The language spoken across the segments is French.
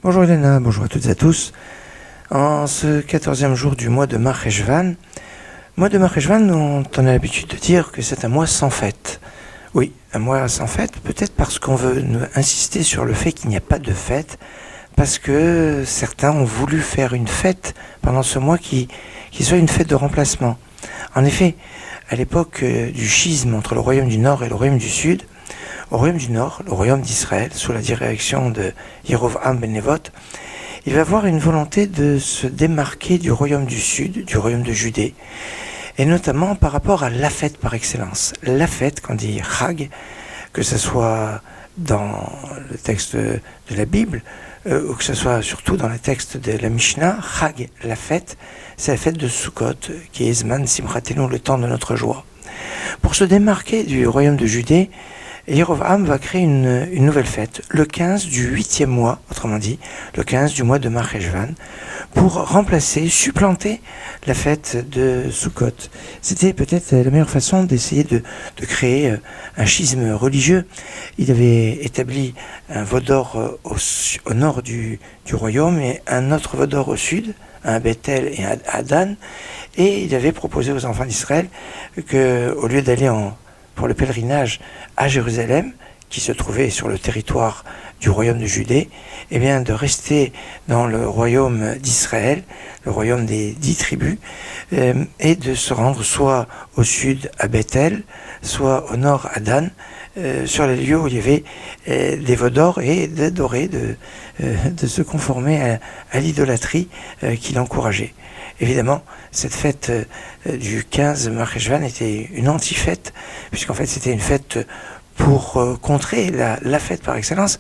Bonjour Elena, bonjour à toutes et à tous. En ce 14e jour du mois de Marcheshvan, on a l'habitude de dire que c'est un mois sans fête. Oui, un mois sans fête, peut-être parce qu'on veut insister sur le fait qu'il n'y a pas de fête, parce que certains ont voulu faire une fête pendant ce mois qui soit une fête de remplacement. En effet, à l'époque du schisme entre le royaume du Nord et le royaume du Sud, au royaume du Nord, le royaume d'Israël, sous la direction de Yerovam ben Nevat, il va avoir une volonté de se démarquer du royaume du Sud, du royaume de Judée, et notamment par rapport à la fête par excellence. La fête, quand on dit Chag, que ce soit dans le texte de la Bible, ou que ce soit surtout dans le texte de la Mishnah, Chag, la fête, c'est la fête de Sukkot, qui est Zman Simchatenu, le temps de notre joie. Pour se démarquer du royaume de Judée, Yerovam va créer une nouvelle fête, le 15 du 8e mois, autrement dit, le 15 du mois de Marcheshvan, pour remplacer, supplanter la fête de Sukkot. C'était peut-être la meilleure façon d'essayer de créer un schisme religieux. Il avait établi un Vaudor au nord du royaume et un autre Vaudor au sud, un Bethel et un Adan, et il avait proposé aux enfants d'Israël qu'au lieu d'aller pour le pèlerinage à Jérusalem, qui se trouvait sur le territoire du royaume de Judée, eh bien de rester dans le royaume d'Israël, le royaume des 10 tribus, et de se rendre soit au sud à Bethel, soit au nord à Dan, sur les lieux où il y avait des veaux d'or, et d'adorer, de se conformer à l'idolâtrie qui l'encourageait. Évidemment, cette fête du 15 Marcheshvan était une anti-fête, puisqu'en fait c'était une fête pour contrer la fête par excellence.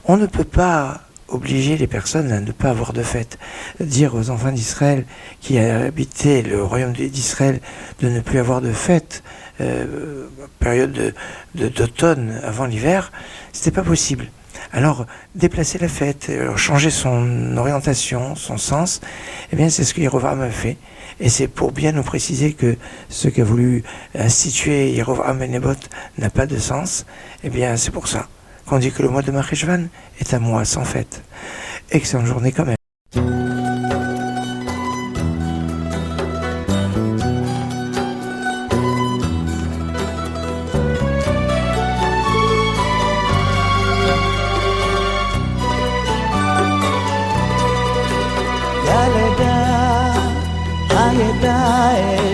On ne peut pas obliger les personnes à ne pas avoir de fête. Dire aux enfants d'Israël qui habitaient le royaume d'Israël de ne plus avoir de fête, période d'automne avant l'hiver, c'était pas possible. Alors, déplacer la fête, changer son orientation, son sens, eh bien, c'est ce que Yerovam a fait. Et c'est pour bien nous préciser que ce qu'a voulu instituer Yerovam ben Nevat n'a pas de sens. Eh bien, c'est pour ça qu'on dit que le mois de Marcheshvan est un mois sans fête. Excellente journée quand même.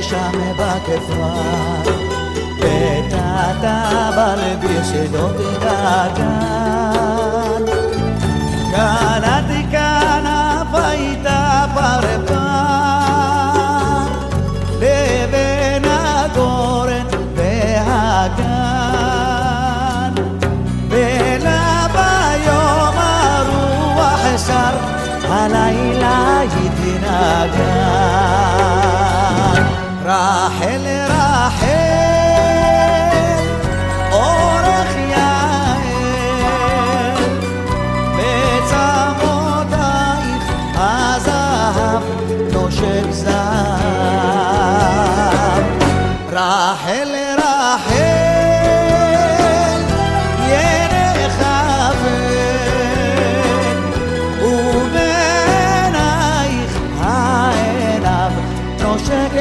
שם בכפר ותתה בלבי שדות דגן קלעתי כנף הייתה פרפר לבין הגורן והגן ולה ביום הרוח שר הלילה יתנגן רחל רחל אורך יעל בצמותייך הזהב נושק זהב רחל רחל ירך אבן ובעינייך העיניו נושק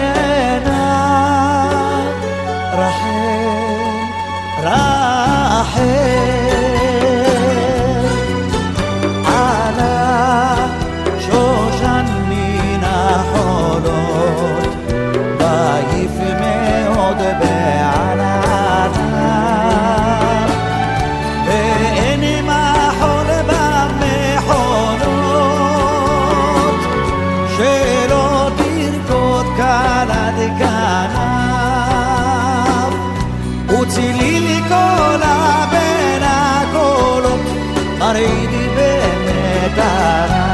צילילי קולה בין הקולות מרעידי באמת הרע